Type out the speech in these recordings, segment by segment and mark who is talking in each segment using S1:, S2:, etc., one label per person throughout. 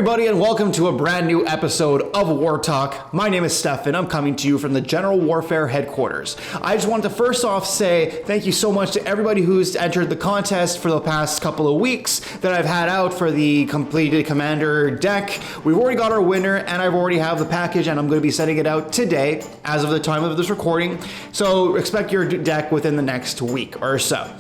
S1: everybody, and welcome to a brand new episode of Wartalk. My name is Stefan. I'm coming to you from the General Warfare headquarters. I just want to first off say thank you so much to everybody who's entered the contest for the past couple of weeks that I've had out for the completed commander deck. We've already got our winner, and I've already have the package, and I'm going to be sending it out today as of the time of this recording. So expect your deck within the next week or so.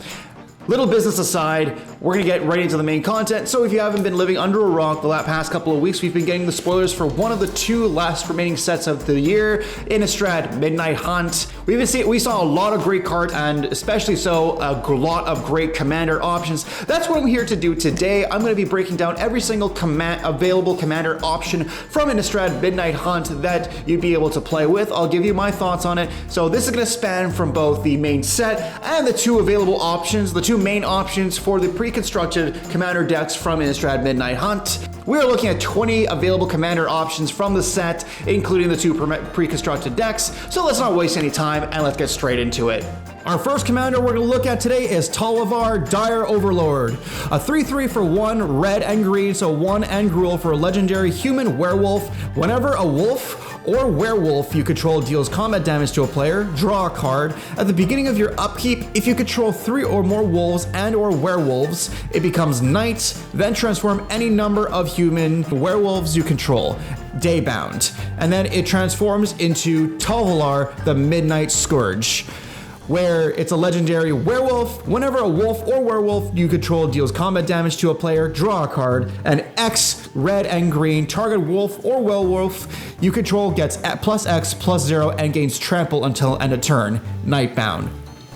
S1: Little business aside, we're going to get right into the main content. So if you haven't been living under a rock the past couple of weeks, we've been getting the spoilers for one of the two last remaining sets of the year, Innistrad Midnight Hunt. We saw a lot of great cards, and especially so a lot of great commander options. That's what I'm here to do today. I'm going to be breaking down every single available commander option from Innistrad Midnight Hunt that you'd be able to play with. I'll give you my thoughts on it. So this is going to span from both the main set and the two available options, the two main options for the pre-constructed commander decks from Innistrad Midnight Hunt. We're looking at 20 available commander options from the set, including the two pre-constructed decks. So let's not waste any time and let's get straight into it. Our first commander we're going to look at today is Talivar, Dire Overlord. A 3/3 for 1 red and green, so 1 and Gruul for a legendary human werewolf. Whenever a wolf or werewolf you control deals combat damage to a player, draw a card. At the beginning of your upkeep, if you control 3 or more wolves and or werewolves, it becomes night, then transform any number of human werewolves you control. Daybound. And then it transforms into Talivar, the Midnight Scourge, where it's a legendary werewolf. Whenever a wolf or werewolf you control deals combat damage to a player, draw a card. And X, red and green, target wolf or werewolf you control gets plus X plus 0 and gains trample until end of turn. Nightbound.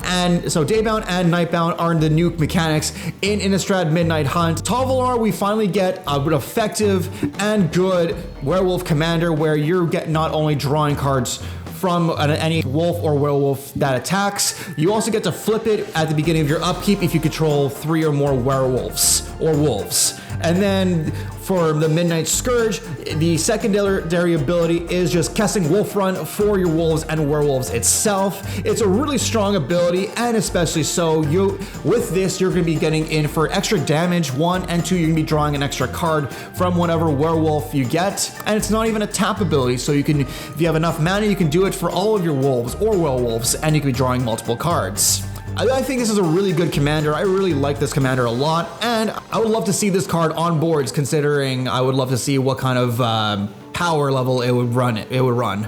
S1: And so Daybound and Nightbound are the new mechanics in Innistrad Midnight Hunt. Talivar, we finally get an effective and good werewolf commander where you're not only drawing cards from any wolf or werewolf that attacks, you also get to flip it at the beginning of your upkeep if you control 3 or more werewolves or wolves. And then for the Midnight Scourge, the secondary ability is just casting Wolf Run for your wolves and werewolves itself. It's a really strong ability, and especially so, with this, you're going to be getting in for extra damage, 1, and 2, you're going to be drawing an extra card from whatever werewolf you get. And it's not even a tap ability, so you can, if you have enough mana, you can do it for all of your wolves or werewolves, and you can be drawing multiple cards. I think this is a really good commander. I really like this commander a lot, and I would love to see this card on boards, considering I would love to see what kind of power level it would run.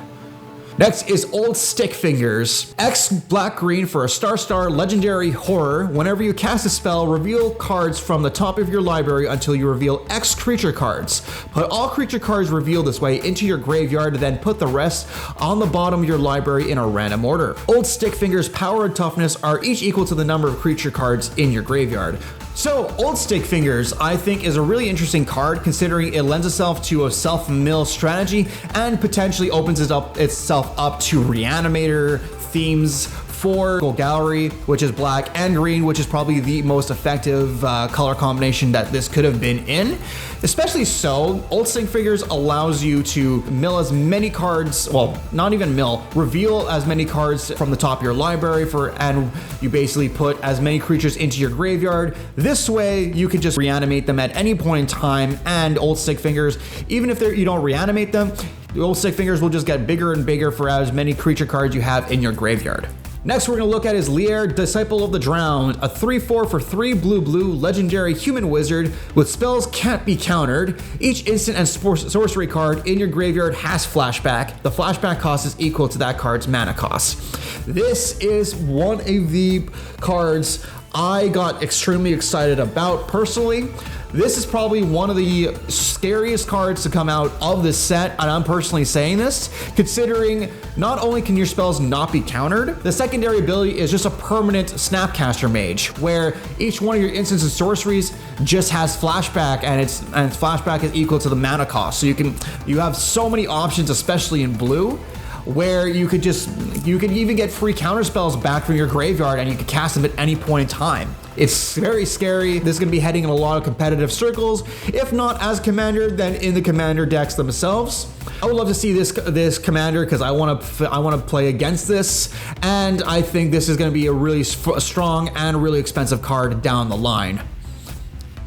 S1: Next is Old Stick Fingers. X black-green for a star legendary horror. Whenever you cast a spell, reveal cards from the top of your library until you reveal X creature cards. Put all creature cards revealed this way into your graveyard, then put the rest on the bottom of your library in a random order. Old Stick Fingers' power and toughness are each equal to the number of creature cards in your graveyard. So, Old Stick Fingers, I think, is a really interesting card, considering it lends itself to a self-mill strategy and potentially opens itself up to Reanimator themes for Gallery, which is black, and green, which is probably the most effective color combination that this could have been in. Especially so, Old Stick Fingers allows you to mill as many cards, well, not even mill, reveal as many cards from the top of your library and you basically put as many creatures into your graveyard. This way, you can just reanimate them at any point in time, and Old Stick Fingers, even if you don't reanimate them, the Old Stick Fingers will just get bigger and bigger for as many creature cards you have in your graveyard. Next, we're going to look at is Lier, Disciple of the Drowned, a 3/4 for 3 blue legendary human wizard with spells can't be countered. Each instant and sorcery card in your graveyard has flashback. The flashback cost is equal to that card's mana cost. This is one of the cards I got extremely excited about personally. This is probably one of the scariest cards to come out of this set, and I'm personally saying this, considering not only can your spells not be countered, the secondary ability is just a permanent Snapcaster Mage, where each one of your instants and sorceries just has flashback, and its flashback is equal to the mana cost. So you have so many options, especially in blue, where you can even get free counter spells back from your graveyard, and you can cast them at any point in time. It's very scary. This is going to be heading in a lot of competitive circles, if not as commander, then in the commander decks themselves. I would love to see this commander, because I want to play against this, and I think this is going to be a really strong and really expensive card down the line.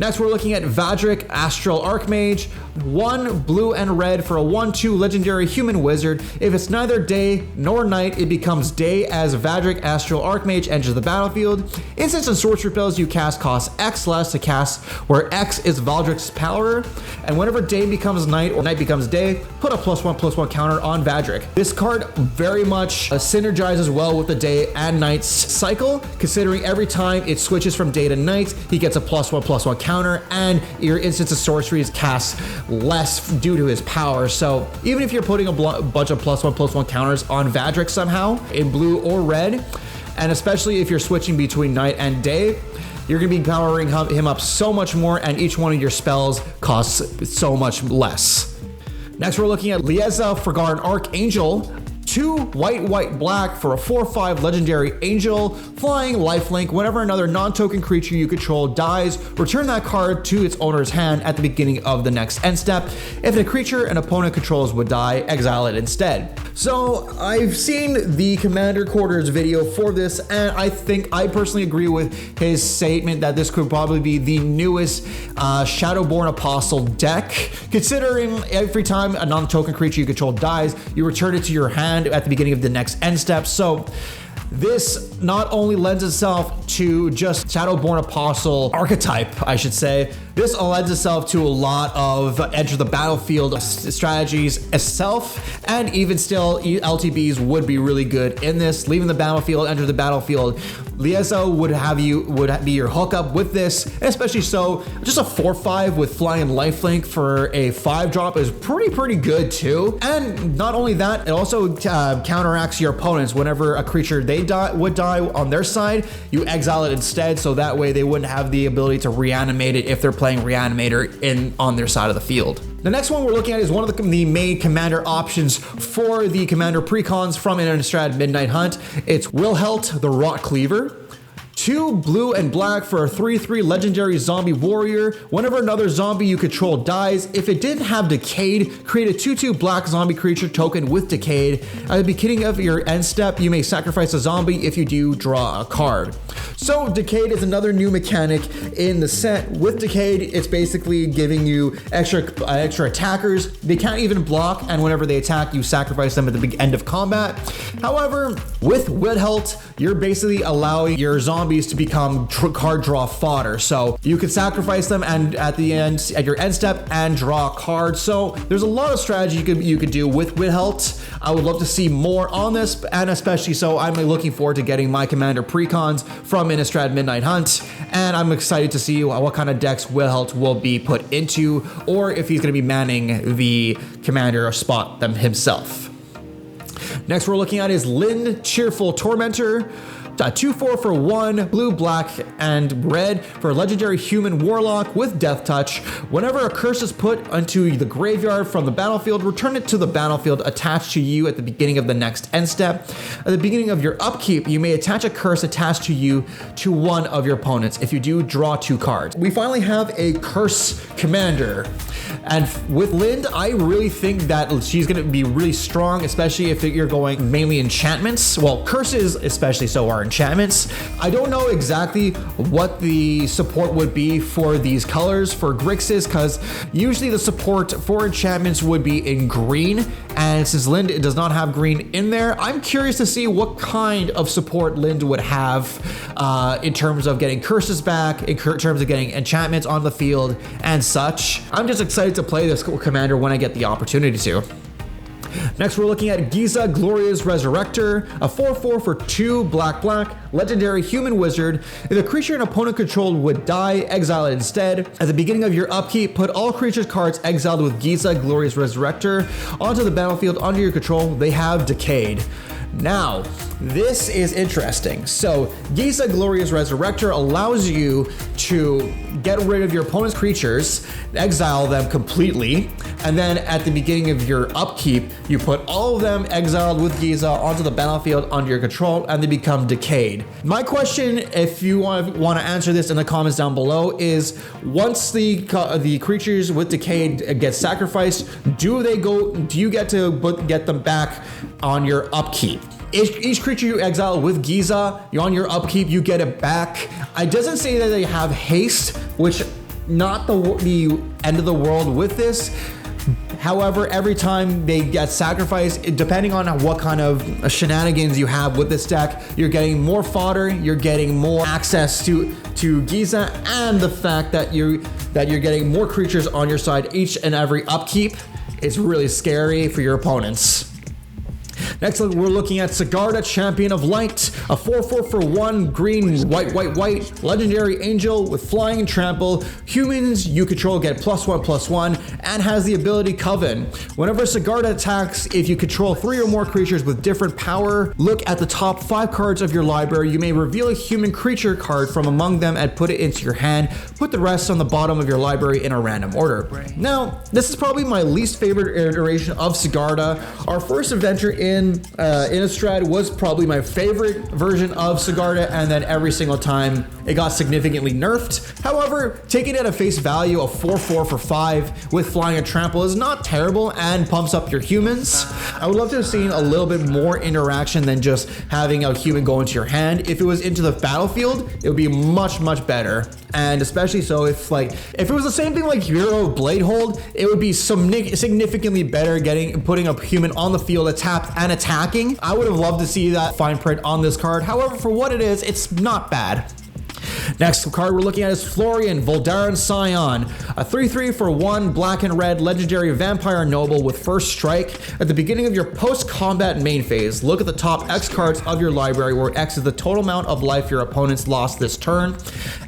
S1: Next, we're looking at Vadric Astral Archmage. 1 blue and red for a 1/2 legendary human wizard. If it's neither day nor night, it becomes day as Vadric Astral Archmage enters the battlefield. Instants and sorcery spells you cast cost X less to cast, where X is Vadric's power. And whenever day becomes night or night becomes day, put a +1/+1 counter on Vadric. This card very much synergizes well with the day and night's cycle, considering every time it switches from day to night, he gets a +1/+1 counter, and your instants and sorceries cast less due to his power. So even if you're putting a bunch of +1/+1 counters on Vadric somehow in blue or red, and especially if you're switching between night and day, you're going to be powering him up so much more, and each one of your spells costs so much less. Next, we're looking at Lieza Forgotten Archangel. 2 white, black for a 4/5 legendary angel, flying lifelink. Whenever another non-token creature you control dies, return that card to its owner's hand at the beginning of the next end step. If a creature an opponent controls would die, exile it instead. So I've seen the Commander Quarters video for this, and I personally agree with his statement that this could probably be the newest Shadowborn Apostle deck, considering every time a non-token creature you control dies, you return it to your hand at the beginning of the next end step. So this not only lends itself to just Shadowborn Apostle archetype, I should say, this lends itself to a lot of enter the battlefield strategies itself, and even still LTBs would be really good in this. Leaving the battlefield, enter the battlefield. Lieza would be your hookup with this, especially so just a 4/5 with flying lifelink for a 5-drop is pretty good too. And not only that, it also counteracts your opponents. Whenever a creature would die on their side, you exile it instead, so that way they wouldn't have the ability to reanimate it if they're playing Reanimator on their side of the field. The next one we're looking at is one of the main commander options for the commander precons from Innistrad Midnight Hunt. It's Wilhelt the Rot Cleaver. 2 blue and black for a 3/3 legendary zombie warrior. Whenever another zombie you control dies, if it didn't have Decayed, create a 2/2 black zombie creature token with Decayed. At the beginning of your end step, you may sacrifice a zombie. If you do, draw a card. So Decayed is another new mechanic in the set. With Decayed, it's basically giving you extra attackers. They can't even block, and whenever they attack, you sacrifice them at the end of combat. However, with Wilhelt, you're basically allowing your zombies to become card draw fodder. So you can sacrifice them and at your end step and draw a card. So there's a lot of strategy you could do with Wilhelt. I would love to see more on this, and especially so I'm looking forward to getting my commander precons from Innistrad Midnight Hunt, and I'm excited to see what kind of decks Wilhelt will be put into, or if he's going to be manning the commander spot them himself. Next we're looking at is Lind Cheerful Tormentor. 2/4 for 1 blue, black, and red for a legendary human warlock with Death Touch. Whenever a curse is put into the graveyard from the battlefield, return it to the battlefield attached to you at the beginning of the next end step. At the beginning of your upkeep, you may attach a curse attached to you to one of your opponents. If you do, draw 2 cards. We finally have a curse commander. And with Lind, I really think that she's going to be really strong, especially if you're going mainly enchantments. Well, curses especially so are enchantments. I don't know exactly what the support would be for these colors for Grixis, because usually the support for enchantments would be in green, and since Lind does not have green in there, I'm curious to see what kind of support Lind would have in terms of getting curses back, in terms of getting enchantments on the field and such. I'm just excited to play this commander when I get the opportunity to. Next, we're looking at Giza Glorious Resurrector, a 4/4 for 2 black, legendary human wizard. If a creature an opponent controlled would die, exile it instead. At the beginning of your upkeep, put all creatures cards exiled with Giza Glorious Resurrector onto the battlefield under your control. They have Decayed. Now, this is interesting. So, Giza Glorious Resurrector allows you to get rid of your opponent's creatures, exile them completely, and then at the beginning of your upkeep, you put all of them exiled with Giza onto the battlefield under your control, and they become Decayed. My question, if you want to answer this in the comments down below, is once the creatures with Decayed get sacrificed, do you get to get them back on your upkeep? Each creature you exile with Giza, you're on your upkeep, you get it back. It doesn't say that they have haste, which not the end of the world with this. However, every time they get sacrificed, depending on what kind of shenanigans you have with this deck, you're getting more fodder, you're getting more access to Giza, and the fact that you're getting more creatures on your side each and every upkeep is really scary for your opponents. Next, we're looking at Sigarda, Champion of Light, a 4/4 for 1 green, white, legendary angel with flying and trample. Humans you control get +1/+1 and has the ability Coven. Whenever Sigarda attacks, if you control 3 or more creatures with different power, look at the top 5 cards of your library. You may reveal a human creature card from among them and put it into your hand. Put the rest on the bottom of your library in a random order. Now, this is probably my least favorite iteration of Sigarda. Our first adventure in Innistrad was probably my favorite version of Sigarda, and then every single time it got significantly nerfed. However, taking it at a face value of 4/4 for 5 with flying and trample is not terrible and pumps up your humans. I would love to have seen a little bit more interaction than just having a human go into your hand. If it was into the battlefield, it would be much better. And especially so if it was the same thing like Hero Bladehold, it would be significantly better putting a human on the field tapped and attacking. I would have loved to see that fine print on this card. However, for what it is, it's not bad. Next card we're looking at is Florian, Voldaren Scion, a 3/3 for 1 black and red legendary vampire noble with first strike. At the beginning of your post-combat main phase, look at the top X cards of your library, where X is the total amount of life your opponents lost this turn.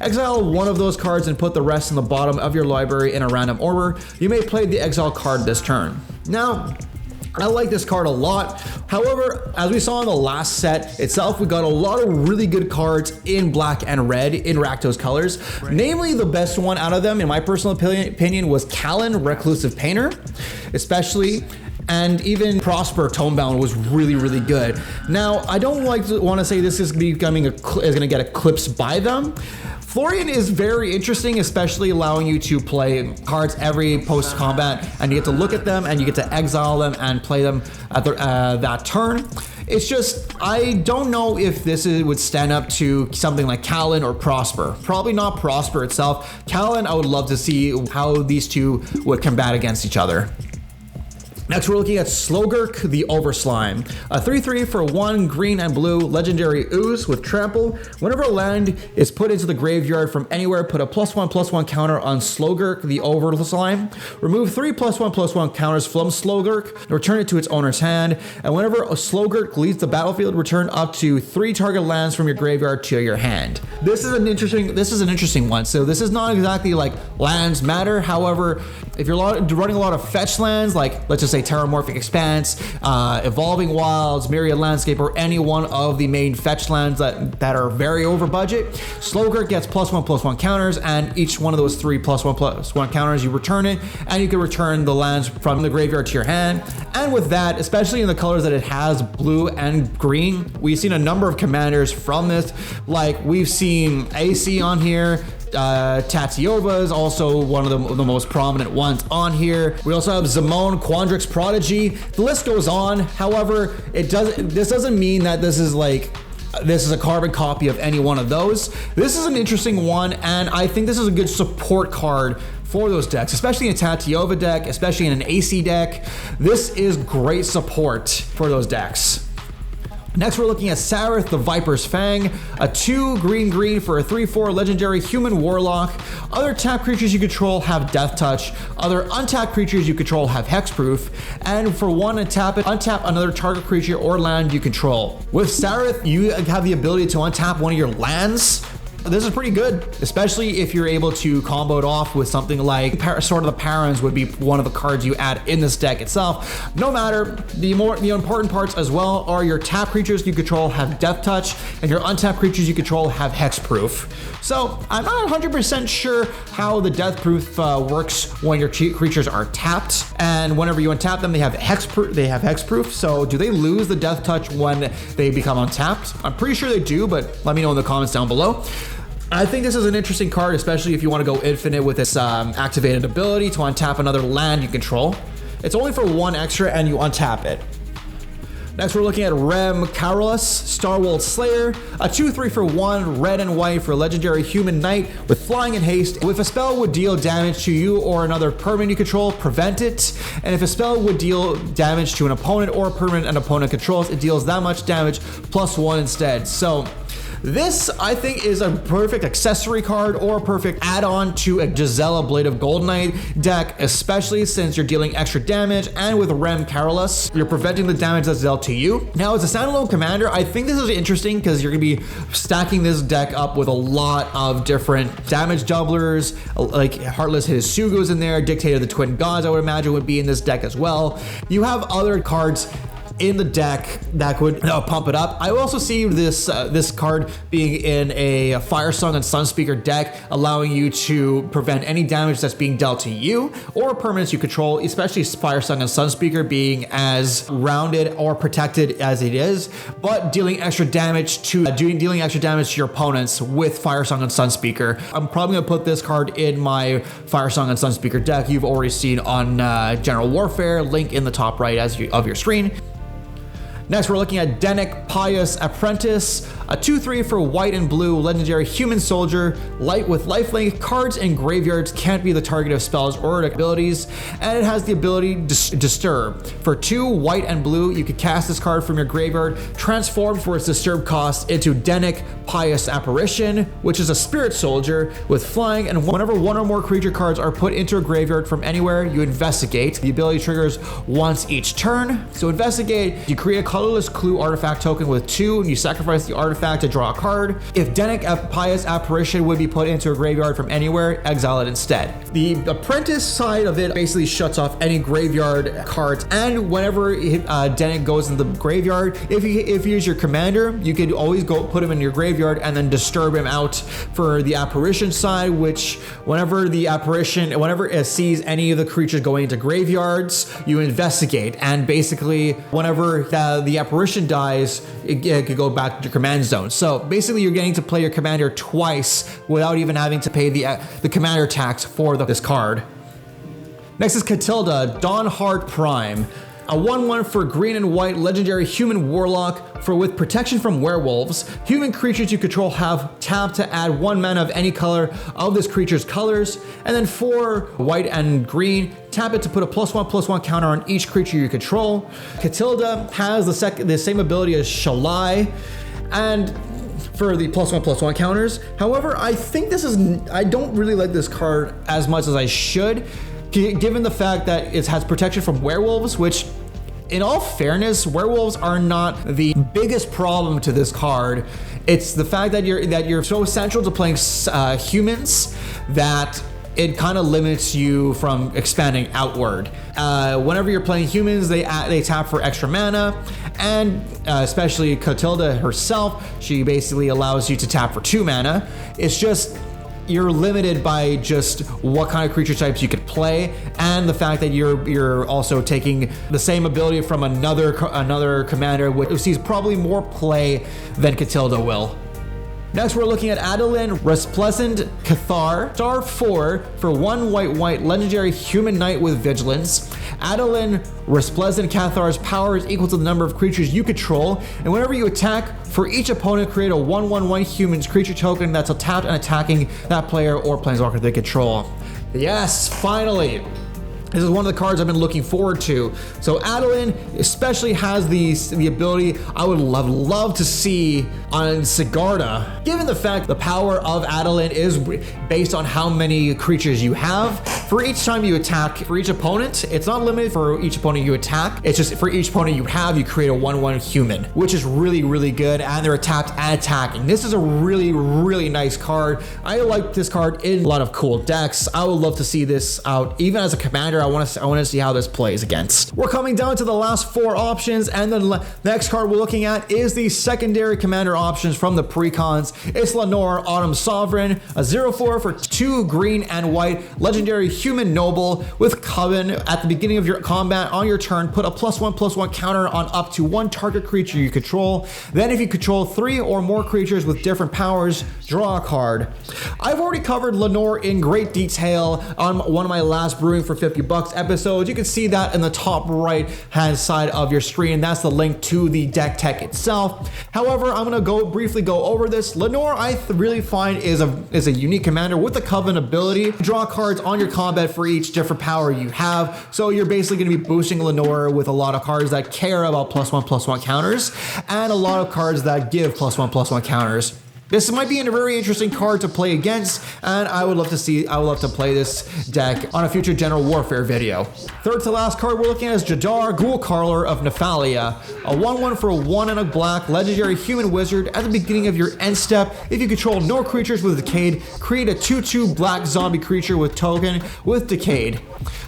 S1: Exile one of those cards and put the rest in the bottom of your library in a random order. You may play the exile card this turn. Now, I like this card a lot. However, as we saw in the last set itself, we got a lot of really good cards in black and red in Rakdos colors. Namely, the best one out of them, in my personal opinion, was Callan, Reclusive Painter, especially. And even Prosper Tomebound was really good. Now, I don't want to say this is going to get eclipsed by them. Florian is very interesting, especially allowing you to play cards every post-combat, and you get to look at them and you get to exile them and play them at that turn. It's just, I don't know if this would stand up to something like Callan or Prosper. Probably not Prosper itself. Callan, I would love to see how these two would combat against each other. Next, we're looking at Slogurk, the Overslime, a 3/3 for 1 green and blue legendary ooze with trample. Whenever a land is put into the graveyard from anywhere, put a +1/+1 counter on Slogurk, the Overslime. Remove 3 +1/+1 counters from Slogurk, return it to its owner's hand. And whenever a Slogurk leaves the battlefield, return up to 3 target lands from your graveyard to your hand. This is an interesting one. So this is not exactly like lands matter. However, if you're running a lot of fetch lands, like let's just say Terramorphic Expanse, Evolving Wilds, Myriad Landscape, or any one of the main fetch lands that are very over budget, Slogurk gets +1/+1 counters, and each one of those 3 +1/+1 counters, you return it, and you can return the lands from the graveyard to your hand. And with that, especially in the colors that it has, blue and green, we've seen a number of commanders from this. Like we've seen AC on here. Tatiova is also one of the most prominent ones on here. We also have Zimone, Quandrix Prodigy. The list goes on. However, this doesn't mean that this is a carbon copy of any one of those. This is an interesting one, and I think this is a good support card for those decks, especially in a Tatiova deck, especially in an AC deck. This is great support for those decks. Next, we're looking at Sarith, the Viper's Fang, a 2 green for a 3/4 legendary human warlock. Other tapped creatures you control have Death Touch. Other untapped creatures you control have Hexproof. And for 1, untap another target creature or land you control. With Sarith, you have the ability to untap one of your lands. This is pretty good, especially if you're able to combo it off with something like Sword of the Parents would be one of the cards you add in this deck itself. No matter, the important parts as well are your tap creatures you control have Death Touch, and your untapped creatures you control have Hexproof. So I'm not 100% sure how the Death Proof works when your creatures are tapped, and whenever you untap them, they have Hexproof. So do they lose the Death Touch when they become untapped? I'm pretty sure they do, but let me know in the comments down below. I think this is an interesting card, especially if you want to go infinite with this activated ability to untap another land you control. It's only for 1 extra and you untap it. Next, we're looking at Rem Carolus, Starwold Slayer, a 2/3 for 1 red and white for legendary human knight with flying and haste. If a spell would deal damage to you or another permanent you control, prevent it. And if a spell would deal damage to an opponent or a permanent an opponent controls, it deals that much damage +1 instead. So this, I think, is a perfect accessory card or a perfect add-on to a Gisela Blade of Gold Knight deck, especially since you're dealing extra damage, and with Rem Carolus, you're preventing the damage that's dealt to you. Now, as a standalone commander, I think this is interesting because you're going to be stacking this deck up with a lot of different damage doublers, like Heartless Hisugu's in there, Dictator of the Twin Gods, I would imagine, would be in this deck as well. You have other cards in the deck that could pump it up. I also see this card being in a Firesong and Sunspeaker deck, allowing you to prevent any damage that's being dealt to you or permanents you control, especially Firesong and Sunspeaker being as rounded or protected as it is, but dealing extra damage to your opponents with Firesong and Sunspeaker. I'm probably gonna put this card in my Firesong and Sunspeaker deck you've already seen on General Warfare, link in the top right of your screen. Next, we're looking at Denek Pious Apprentice, a 2/3 for white and blue legendary human soldier, light with lifelink. Cards in graveyards can't be the target of spells or abilities, and it has the ability Disturb. For 2 white and blue, you can cast this card from your graveyard, transform for its Disturb cost into Denek Pious Apparition, which is a spirit soldier with flying, and whenever 1 or more creature cards are put into a graveyard from anywhere, you investigate. The ability triggers once each turn. So investigate, you create a colorless clue artifact token with 2, and you sacrifice the artifact to draw a card. If Denek Pious Apparition would be put into a graveyard from anywhere, exile it instead. The Apprentice side of it basically shuts off any graveyard cards, and whenever Denek goes in the graveyard, if you use your commander, you could always go put him in your graveyard and then disturb him out for the Apparition side, which whenever it sees any of the creatures going into graveyards, you investigate, and basically whenever the Apparition dies, it could go back to your command zone. So basically you're getting to play your commander twice without even having to pay the commander tax for this card. Next is Catilda, Dawnheart Prime. A 1/1 for green and white legendary human warlock with protection from werewolves. Human creatures you control have tap to add 1 mana of any color of this creature's colors, and then 4 white and green, tap it to put a +1/+1 counter on each creature you control. Catilda has the same ability as Shalai, and for the +1/+1 counters. However, I don't really like this card as much as I should, given the fact that it has protection from werewolves, which, in all fairness, werewolves are not the biggest problem to this card. It's the fact that you're so central to playing humans that it kind of limits you from expanding outward. Whenever you're playing humans, they tap for extra mana, and especially Catilda herself, she basically allows you to tap for 2 mana. It's just you're limited by just what kind of creature types you could play, and the fact that you're also taking the same ability from another commander, which sees probably more play than Catilda will. Next, we're looking at Adolin Resplendent Cathar, star 4 for 1 white legendary human knight with vigilance. Adolin Resplendent Cathar's power is equal to the number of creatures you control, and whenever you attack, for each opponent, create a 1/1/1 humans creature token that's tapped and attacking that player or planeswalker they control. Yes, finally! This is one of the cards I've been looking forward to. So Adolin especially has the ability I would love to see on Sigarda. Given the fact the power of Adolin is based on how many creatures you have, for each time you attack, for each opponent, it's not limited for each opponent you attack, it's just for each opponent you have, you create a 1/1 human, which is really, really good, and they're tapped and attacking. This is a really, really nice card. I like this card in a lot of cool decks. I would love to see this out, even as a commander. I want to see how this plays against. We're coming down to the last 4 options, and the next card we're looking at is the secondary commander options from the precons. It's Lenore Autumn Sovereign, a 0/4 for 2 green and white legendary human noble with Coven. At the beginning of your combat on your turn, put a +1/+1 counter on up to 1 target creature you control. Then if you control 3 or more creatures with different powers, draw a card. I've already covered Lenore in great detail on one of my last brewing for $50 $30 episodes. You can see that in the top right hand side of your screen. That's the link to the deck tech itself. However, I'm going to briefly go over this. Lenore, I really find is a unique commander with the Covenant ability. Draw cards on your combat for each different power you have. So you're basically going to be boosting Lenore with a lot of cards that care about +1/+1 counters and a lot of cards that give +1/+1 counters. This might be a very interesting card to play against, and I would love to play this deck on a future General Warfare video. Third to last card we're looking at is Jadar, Ghoul-Carler of Nephalia. A 1/1 for a 1 and a black legendary human wizard. At the beginning of your end step, if you control no creatures with Decayed, create a 2/2 black zombie creature with token with Decayed.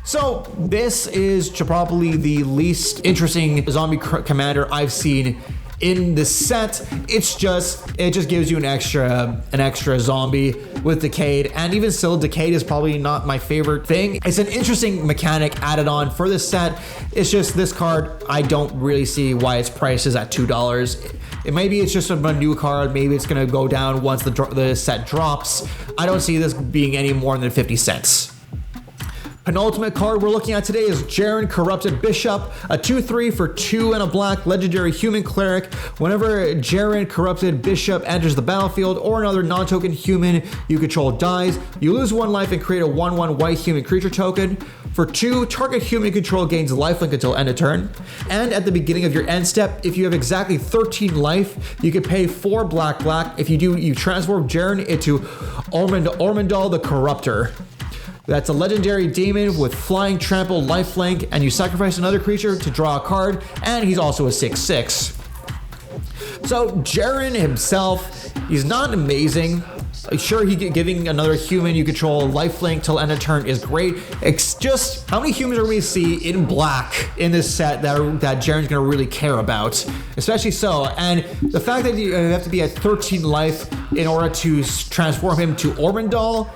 S1: So this is probably the least interesting zombie commander I've seen in the set. It just gives you an extra zombie with Decayed, and even still, Decayed is probably not my favorite thing. It's an interesting mechanic added on for this set. It's just this card, I don't really see why its price is at $2. Maybe it's just a new card. Maybe it's gonna go down once the set drops. I don't see this being any more than 50 cents. Penultimate card we're looking at today is Jaren, Corrupted Bishop, a 2/3 for 2 and a black legendary human cleric. Whenever Jaren, Corrupted Bishop enters the battlefield or another non-token human you control dies, you lose 1 life and create a 1/1 white human creature token. For 2, target human control gains lifelink until end of turn. And at the beginning of your end step, if you have exactly 13 life, you can pay 4 black. If you do, you transform Jaren into Ormondal the Corruptor. That's a legendary demon with flying, trample, lifelink, and you sacrifice another creature to draw a card, and he's also a 6/6. So Jaren himself, he's not amazing. Sure, giving another human you control lifelink till end of turn is great. It's just, how many humans are we see in black in this set that Jaren's gonna really care about? Especially so, and the fact that you have to be at 13 life in order to transform him to Ormondal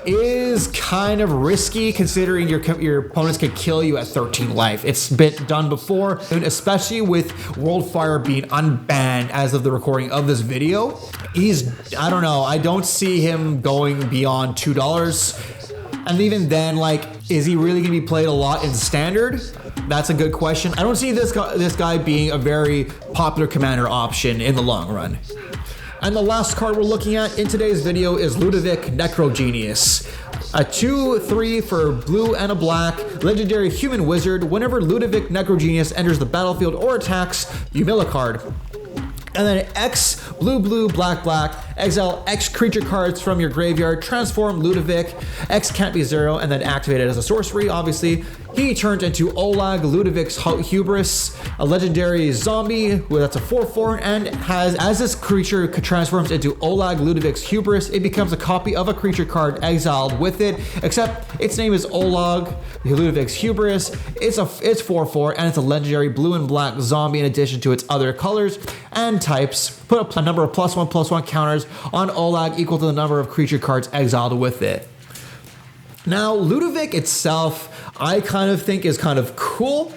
S1: is kind of risky, considering your opponents can kill you at 13 life. It's been done before, and especially with Worldfire being unbanned as of the recording of this video. I don't know, I don't see him going beyond $2. And even then, like, is he really gonna be played a lot in standard? That's a good question. I don't see this guy being a very popular commander option in the long run. And the last card we're looking at in today's video is Ludovic, Necrogenius. A 2/3 for blue and a black legendary human wizard. Whenever Ludovic Necrogenius enters the battlefield or attacks, you mill a card. And then X, blue, black, exile X creature cards from your graveyard, transform Ludovic, X can't be 0, and then activate it as a sorcery, obviously. He turns into Olag, Ludovic's Hubris, a legendary zombie, that's a 4/4, and as this creature transforms into Olag, Ludovic's Hubris, it becomes a copy of a creature card exiled with it, except its name is Olag, Ludovic's Hubris. It's 4/4, and it's a legendary blue and black zombie in addition to its other colors and types. Put a number of +1/+1 counters on Olag equal to the number of creature cards exiled with it. Now, Ludovic itself, I kind of think is kind of cool.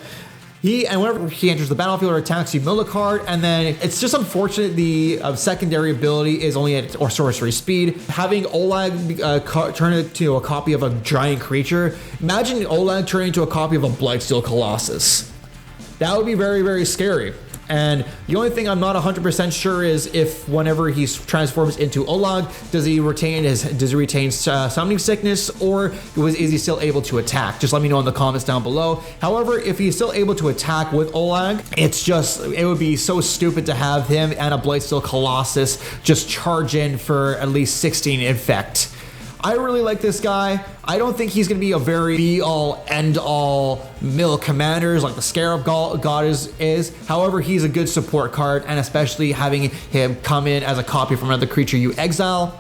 S1: Whenever he enters the battlefield or attacks, you mill a card, and then it's just unfortunate the secondary ability is only at sorcery speed. Having Olag turn it to a copy of a giant creature, imagine Olag turning into a copy of a Blightsteel Colossus. That would be very, very scary. And the only thing I'm not 100% sure is if whenever he transforms into Olag, does he retain summoning sickness, or is he still able to attack? Just let me know in the comments down below. However, if he's still able to attack with Olag, it would be so stupid to have him and a Blightsteel Colossus just charge in for at least 16 infect. I really like this guy. I don't think he's going to be a very be-all, end-all mill commanders like the Scarab God is. However, he's a good support card, and especially having him come in as a copy from another creature you exile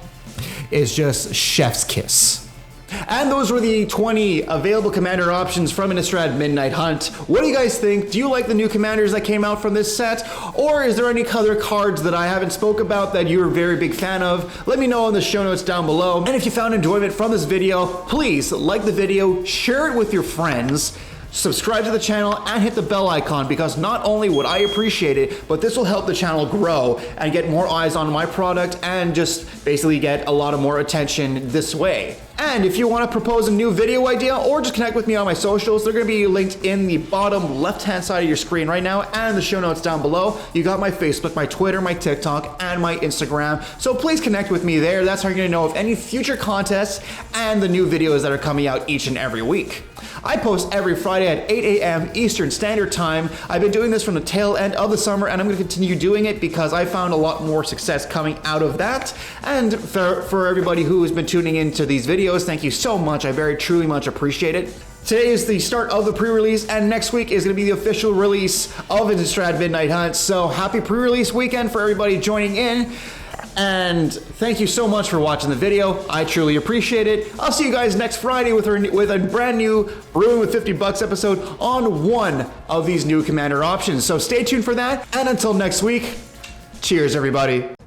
S1: is just chef's kiss. And those were the 20 available commander options from Innistrad Midnight Hunt. What do you guys think? Do you like the new commanders that came out from this set? Or is there any other cards that I haven't spoke about that you're a very big fan of? Let me know in the show notes down below. And if you found enjoyment from this video, please like the video, share it with your friends, subscribe to the channel, and hit the bell icon, because not only would I appreciate it, but this will help the channel grow and get more eyes on my product and just basically get a lot of more attention this way. And if you want to propose a new video idea or just connect with me on my socials, they're going to be linked in the bottom left-hand side of your screen right now and the show notes down below. You got my Facebook, my Twitter, my TikTok, and my Instagram. So please connect with me there. That's how you're going to know of any future contests and the new videos that are coming out each and every week. I post every Friday at 8 a.m. Eastern Standard Time. I've been doing this from the tail end of the summer, and I'm going to continue doing it because I found a lot more success coming out of that. And for everybody who has been tuning into these videos, thank you so much. I very truly much appreciate it. Today is the start of the pre-release, and next week is going to be the official release of Innistrad Midnight Hunt. So happy pre-release weekend for everybody joining in. And thank you so much for watching the video. I truly appreciate it. I'll see you guys next Friday with a brand new Brewing with 50 Bucks episode on one of these new commander options. So stay tuned for that. And until next week, cheers everybody.